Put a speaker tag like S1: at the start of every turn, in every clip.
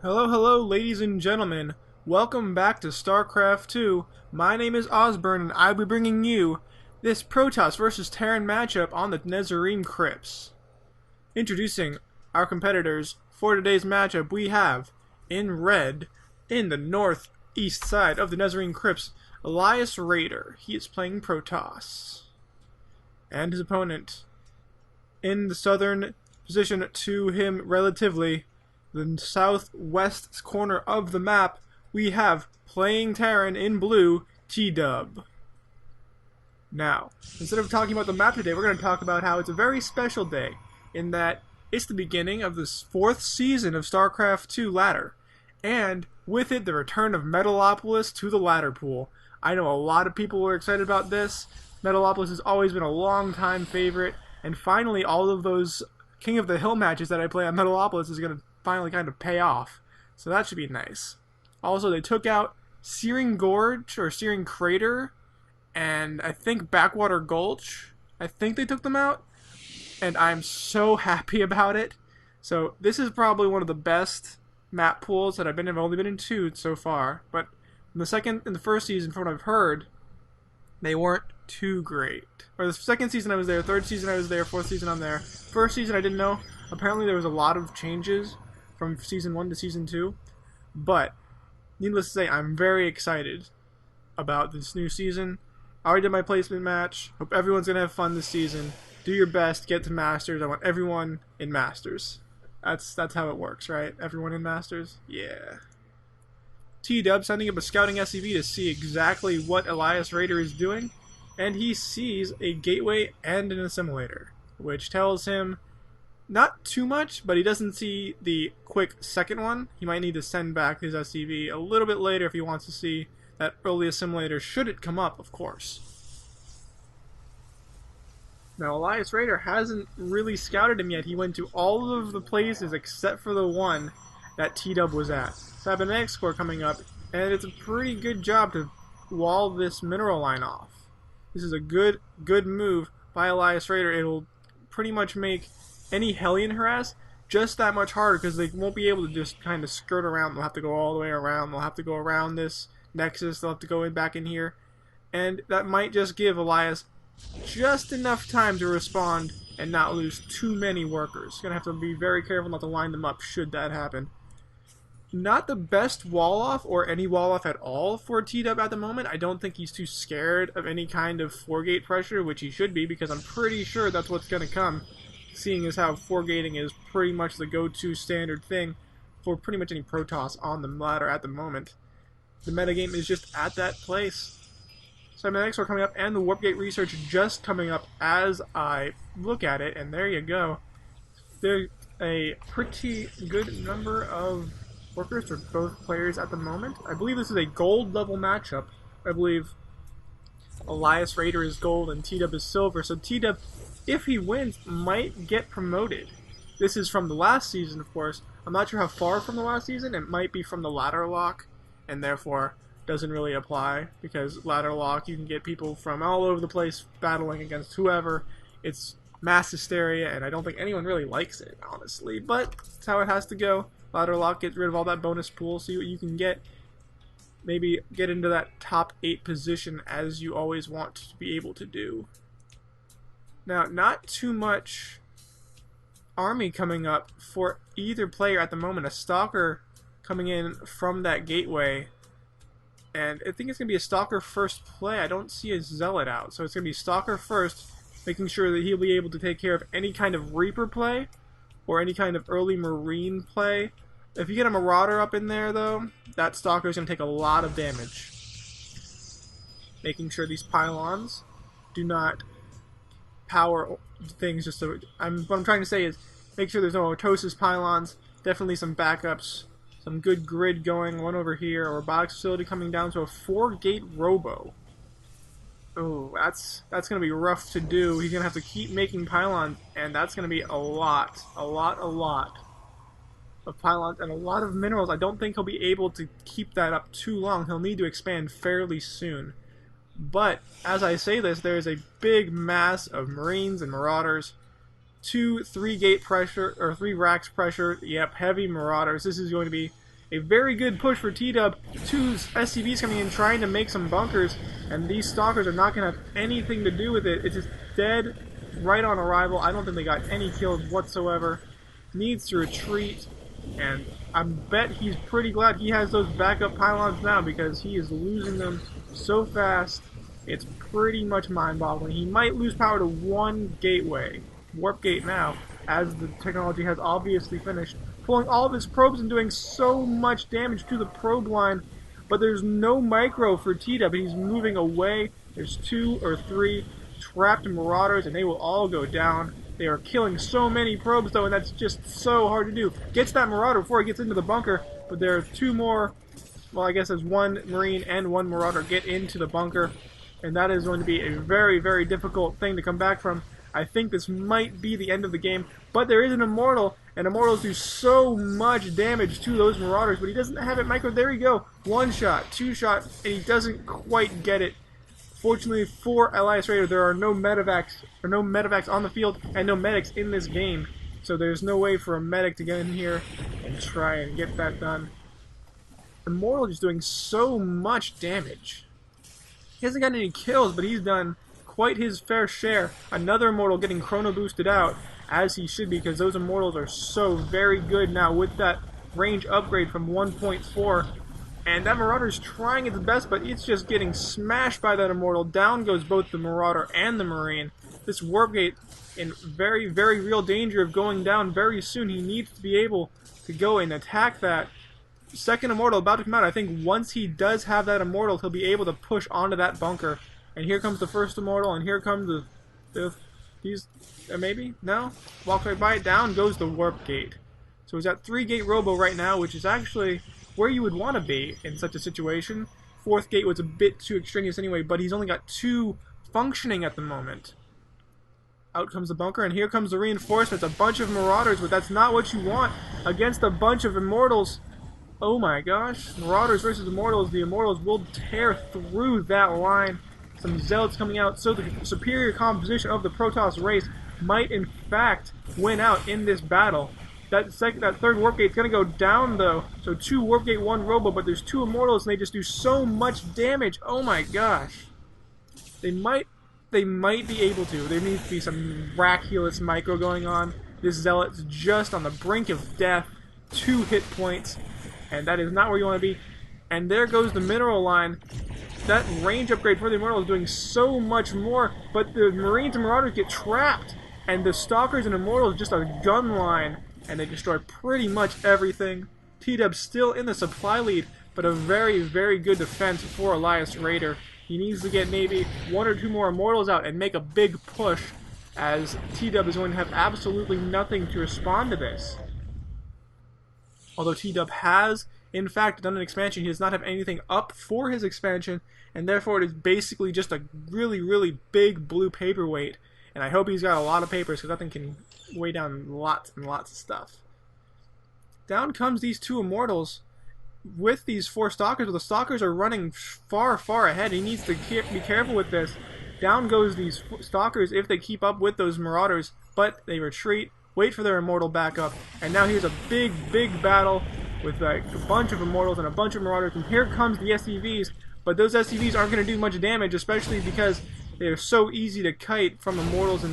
S1: Hello, ladies and gentlemen. Welcome back to Starcraft 2. My name is Ozzburne, and I'll be bringing you this Protoss vs. Terran matchup on the Nezarene Crypts. Introducing our competitors for today's matchup, we have, in red, in the northeast side of the Nezarene Crypts, AliasRaider. He is playing Protoss. And his opponent, in the southern position to him relatively, the southwest corner of the map, we have playing Terran in blue, Tdub. Now, instead of talking about the map today, we're going to talk about how it's a very special day, in that it's the beginning of the 4th season of StarCraft 2 Ladder, and with it, the return of Metalopolis to the ladder pool. I know a lot of people were excited about this. Metalopolis has always been a long-time favorite, and finally all of those King of the Hill matches that I play on Metalopolis is going to finally kind of pay off. So that should be nice. Also, they took out Searing Gorge, or Searing Crater, and I think Backwater Gulch. I think they took them out, and I'm so happy about it. So this is probably one of the best map pools that I've only been in 2 so far, but in the first season, from what I've heard, they weren't too great. Or the second season I was there, third season I was there, fourth season I'm there. First season I didn't know. Apparently there was a lot of changes from season 1 to season 2. But, needless to say, I'm very excited about this new season. I already did my placement match. Hope everyone's going to have fun this season. Do your best, get to Masters. I want everyone in Masters. That's how it works, right? Everyone in Masters? Yeah. Tdub sending up a scouting SCV to see exactly what AliasRaider is doing. And he sees a gateway and an assimilator, which tells him not too much, but he doesn't see the quick second one. He might need to send back his SCV a little bit later if he wants to see that early assimilator, should it come up, of course. Now, AliasRaider hasn't really scouted him yet. He went to all of the places except for the one that Tdub was at. So I have an X score coming up, and it's a pretty good job to wall this mineral line off. This is a good move by AliasRaider. It'll pretty much make any Hellion harass just that much harder, because they won't be able to just kind of skirt around. They'll have to go all the way around. They'll have to go around this nexus. They'll have to go back in here. And that might just give Alias just enough time to respond and not lose too many workers. Gonna have to be very careful not to line them up should that happen. Not the best wall off, or any wall off at all, for Tdub at the moment. I don't think he's too scared of any kind of 4-gate pressure, which he should be, because I'm pretty sure that's what's going to come, seeing as how 4-gating is pretty much the go-to standard thing for pretty much any Protoss on the ladder at the moment. The metagame is just at that place. Cybernetics are coming up, and the Warp Gate research just coming up as I look at it, and there you go. There's a pretty good number of workers for both players at the moment. I believe this is a gold level matchup. I believe AliasRaider is gold and Tdub is silver, so Tdub, if he wins, might get promoted. This is from the last season, of course. I'm not sure how far from the last season. It might be from the ladder lock, and therefore doesn't really apply, because ladder lock, you can get people from all over the place battling against whoever. It's mass hysteria, and I don't think anyone really likes it, honestly, but it's how it has to go. Ladder lock, get rid of all that bonus pool, see what you can get. Maybe get into that top 8 position as you always want to be able to do. Now, not too much army coming up for either player at the moment. A Stalker coming in from that gateway, and I think it's going to be a Stalker first play. I don't see a Zealot out, so it's going to be Stalker first, making sure that he'll be able to take care of any kind of Reaper play, or any kind of early Marine play. If you get a Marauder up in there, though, that Stalker is going to take a lot of damage. Making sure these pylons do not power things just so... what I'm trying to say is, make sure there's no Otosis pylons, definitely some backups, some good grid going, one over here, a robotics facility coming down to a 4-gate robo. Oh, that's going to be rough to do. He's going to have to keep making pylons, and that's going to be a lot of pylons and a lot of minerals. I don't think he'll be able to keep that up too long. He'll need to expand fairly soon. But, as I say this, there is a big mass of Marines and Marauders. 3 gate pressure, or 3 racks pressure. Yep, heavy Marauders. This is going to be A very good push for Tdub. Two SCVs coming in trying to make some bunkers, and these stalkers are not going to have anything to do with it. It's just dead right on arrival. I don't think they got any kills whatsoever. Needs to retreat, and I bet he's pretty glad he has those backup pylons now because he is losing them so fast. It's pretty much mind-boggling. He might lose power to one gateway, warp gate now, as the technology has obviously finished, pulling all of his probes and doing so much damage to the probe line, but there's no micro for Tdub, and he's moving away. There's 2 or 3 trapped marauders, and they will all go down. They are killing so many probes, though, and that's just so hard to do. Gets that marauder before he gets into the bunker, but there are 2 more, well, I guess there's 1 marine and 1 marauder get into the bunker, and that is going to be a very, very difficult thing to come back from. I think this might be the end of the game, but there is an Immortal, and Immortals do so much damage to those Marauders, but he doesn't have it micro. There you go. 1 shot, 2 shot, and he doesn't quite get it. Fortunately for AliasRaider, there are no medevacs on the field, and no medics in this game, so there's no way for a medic to get in here and try and get that done. Immortal is doing so much damage. He hasn't gotten any kills, but he's done quite his fair share. Another Immortal getting chrono boosted out, as he should be, because those Immortals are so very good now with that range upgrade from 1.4. And that Marauder's trying its best, but it's just getting smashed by that Immortal. Down goes both the Marauder and the Marine. This Warp Gate in very, very real danger of going down very soon. He needs to be able to go and attack that. Second Immortal about to come out. I think once he does have that Immortal, he'll be able to push onto that bunker. And here comes the first Immortal, and here comes these, maybe? No? Walks right by it. Down goes the Warp Gate. So he's at 3-gate Robo right now, which is actually where you would want to be in such a situation. 4th gate was a bit too extraneous anyway, but he's only got 2 functioning at the moment. Out comes the bunker, and here comes the reinforcements. A bunch of Marauders, but that's not what you want against a bunch of Immortals. Oh my gosh. Marauders versus Immortals. The Immortals will tear through that line. Some Zealots coming out, so the superior composition of the Protoss race might in fact win out in this battle. That 3rd Warp Gate's gonna go down though, so 2 Warp Gate, 1 Robo, but there's 2 Immortals and they just do so much damage. Oh my gosh. They might be able to. There needs to be some miraculous micro going on. This Zealot's just on the brink of death. 2 hit points, and that is not where you want to be. And there goes the mineral line. That range upgrade for the Immortal is doing so much more, but the Marines and Marauders get trapped, and the Stalkers and Immortals just a gun line, and they destroy pretty much everything. Tdub still in the supply lead, but a very, very good defense for AliasRaider. He needs to get maybe 1 or 2 more Immortals out and make a big push, as Tdub is going to have absolutely nothing to respond to this. Although Tdub has, in fact, done an expansion, he does not have anything up for his expansion, and therefore it is basically just a really, really big blue paperweight. And I hope he's got a lot of papers, because that thing can weigh down lots and lots of stuff. Down comes these 2 Immortals with these 4 Stalkers, but the Stalkers are running far, far ahead. He needs to be careful with this. Down goes these Stalkers if they keep up with those Marauders, but they retreat, wait for their Immortal backup, and now here's a big, big battle with like a bunch of Immortals and a bunch of Marauders, and here comes the SCVs, but those SCVs aren't going to do much damage, especially because they're so easy to kite from Immortals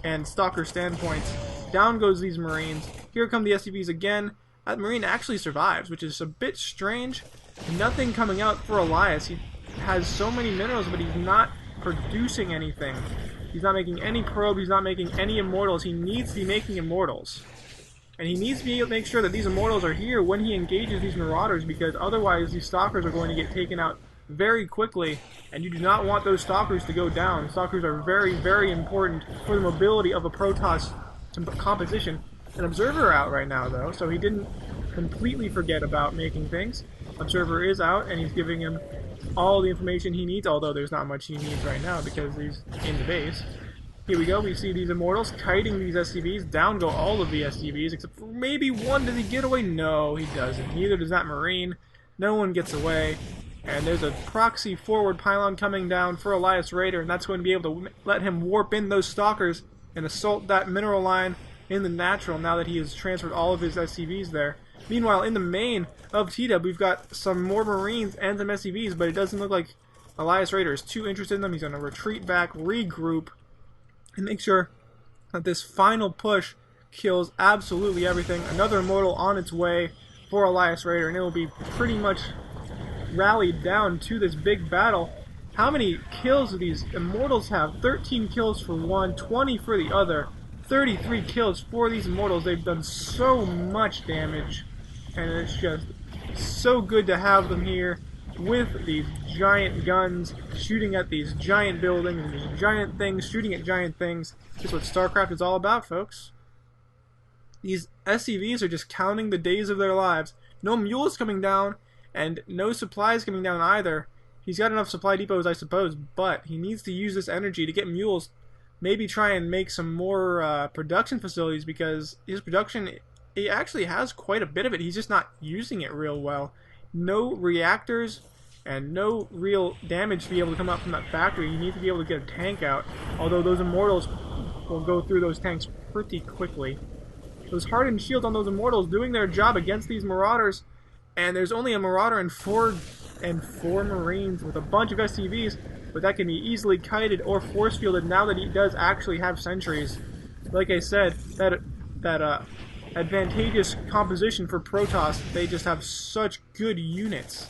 S1: and Stalker standpoints. Down goes these Marines. Here come the SCVs again. That Marine actually survives, which is a bit strange. Nothing coming out for Elias. He has so many minerals, but he's not producing anything. He's not making any probe, he's not making any Immortals. He needs to be making Immortals. And he needs to be able to make sure that these Immortals are here when he engages these Marauders, because otherwise these Stalkers are going to get taken out very quickly, and you do not want those Stalkers to go down. Stalkers are very, very important for the mobility of a Protoss composition. An Observer out right now, though, so he didn't completely forget about making things. Observer is out, and he's giving him all the information he needs, although there's not much he needs right now because he's in the base. Here we go, we see these Immortals kiting these SCVs. Down go all of the SCVs, except for maybe one. Does he get away? No, he doesn't. Neither does that Marine. No one gets away. And there's a proxy forward pylon coming down for AliasRaider, and that's going to be able to let him warp in those Stalkers and assault that mineral line in the natural now that he has transferred all of his SCVs there. Meanwhile, in the main of Tdub, we've got some more Marines and some SCVs, but it doesn't look like AliasRaider is too interested in them. He's going to retreat back, regroup, and make sure that this final push kills absolutely everything. Another Immortal on its way for AliasRaider, and it will be pretty much rallied down to this big battle. How many kills do these Immortals have? 13 kills for one, 20 for the other, 33 kills for these Immortals. They've done so much damage, and it's just so good to have them here with these giant guns shooting at these giant buildings and these giant things shooting at giant things. That's what Starcraft is all about, folks. These SCVs are just counting the days of their lives. No mules coming down, and no supplies coming down either. He's got enough supply depots, I suppose, but he needs to use this energy to get mules. Maybe try and make some more production facilities, because his production, he actually has quite a bit of it. He's just not using it real well. No reactors and no real damage to be able to come out from that factory. You need to be able to get a tank out, although those Immortals will go through those tanks pretty quickly. Those hardened shields on those Immortals doing their job against these Marauders, and there's only a Marauder and four Marines with a bunch of SCVs, but that can be easily kited or force fielded now that he does actually have sentries. Like I said, that advantageous composition for Protoss, they just have such good units.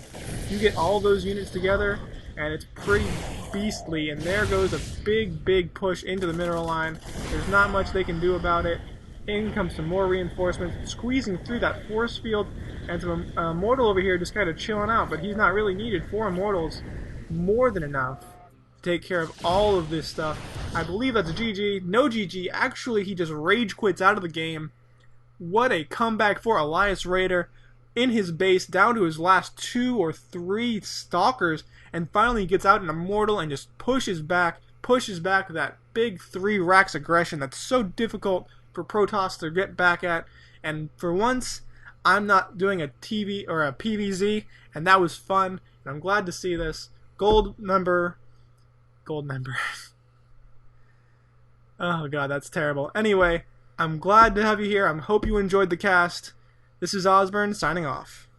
S1: You get all those units together, and it's pretty beastly, and there goes a big push into the mineral line. There's not much they can do about it. In comes some more reinforcements, squeezing through that force field, and some Immortal over here just kind of chilling out, but he's not really needed. 4 Immortals, more than enough to take care of all of this stuff. I believe that's a GG. No GG. Actually, he just rage quits out of the game. What a comeback for AliasRaider in his base, down to his last 2 or 3 Stalkers, and finally he gets out an Immortal and just pushes back that big 3 racks aggression that's so difficult for Protoss to get back at. And for once, I'm not doing a TV or a PVZ, and that was fun, and I'm glad to see this. Gold member. Oh god, that's terrible. Anyway, I'm glad to have you here. I hope you enjoyed the cast. This is Ozzburne signing off.